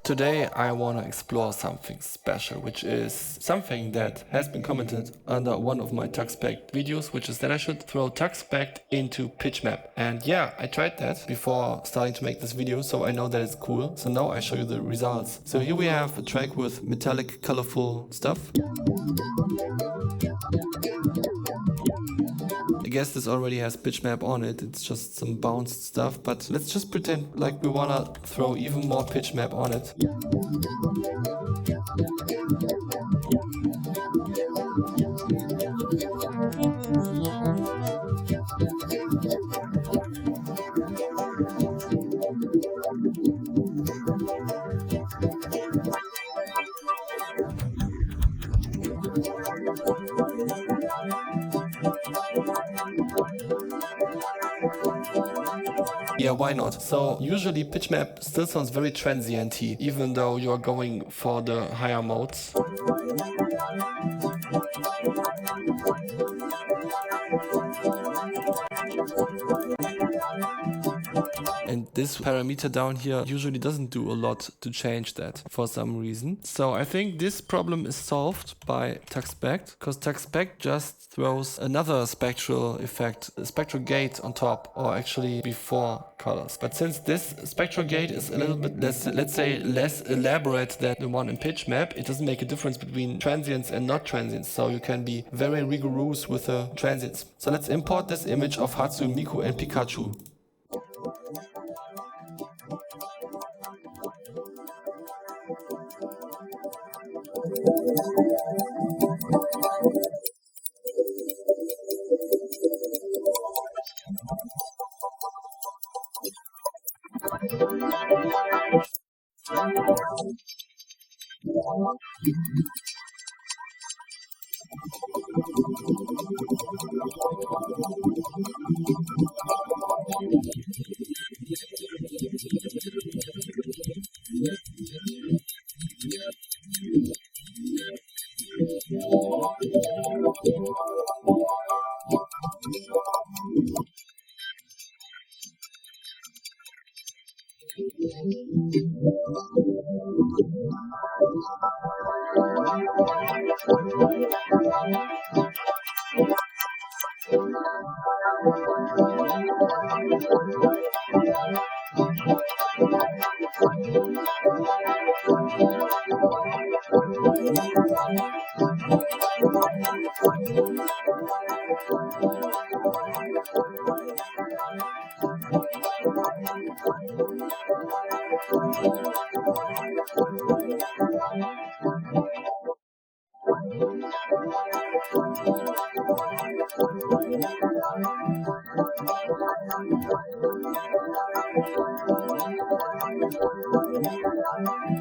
Today I want to explore something special, which is something that has been commented under one of my Tugspect videos, which is that I should throw Tugspect into Pitchmap. And yeah, I tried that before starting to make this video, so I know that it's cool. So now I show you the results. So here we have a track with metallic, colorful stuff. I guess this already has Pitchmap on it, it's just some bounced stuff, but let's just pretend like we wanna throw even more Pitchmap on it. Yeah, why not? So usually Pitchmap still sounds very transient-y, even though you're going for the higher modes. And this parameter down here usually doesn't do a lot to change that for some reason. So I think this problem is solved by Tugspect, because Tugspect just throws another spectral effect, a spectral gate on top, or actually before colors. But since this spectral gate is a little bit less, let's say, less elaborate than the one in Pitchmap, it doesn't make a difference between transients and not transients. So you can be very rigorous with the transients. So let's import this image of Hatsune, Miku and Pikachu.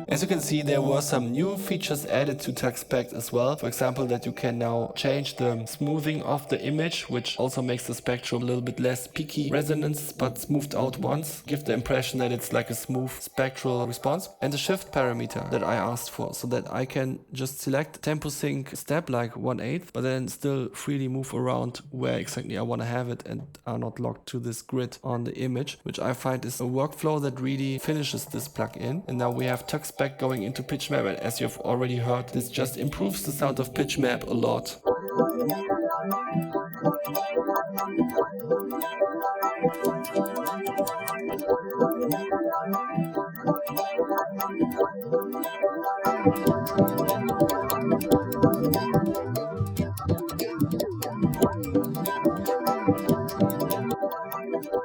As you can see, there were some new features added to Tugspect as well. For example, that you can now change the smoothing of the image, which also makes the spectrum a little bit less peaky resonance, but smoothed out once. Give the impression that it's like a smooth spectral response. And the shift parameter that I asked for, so that I can just select tempo sync step like 1/8, but then still freely move around where exactly I want to have it and are not locked to this grid on the image, which I find is a workflow that really finishes this plugin. And now we have Tugspect going into Pitchmap, and as you've already heard, this just improves the sound of Pitchmap a lot.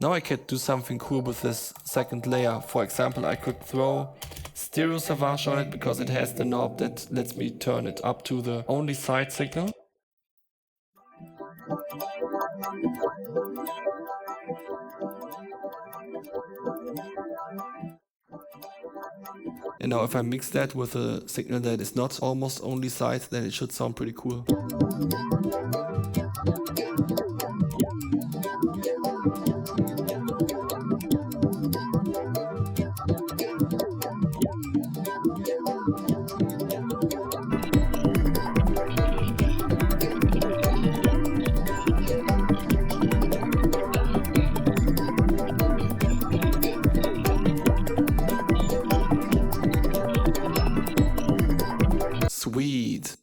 Now I could do something cool with this second layer. For example, I could throw stereo savage on it because it has the knob that lets me turn it up to the only side signal. And now if I mix that with a signal that is not almost only side, then it should sound pretty cool. Sweet.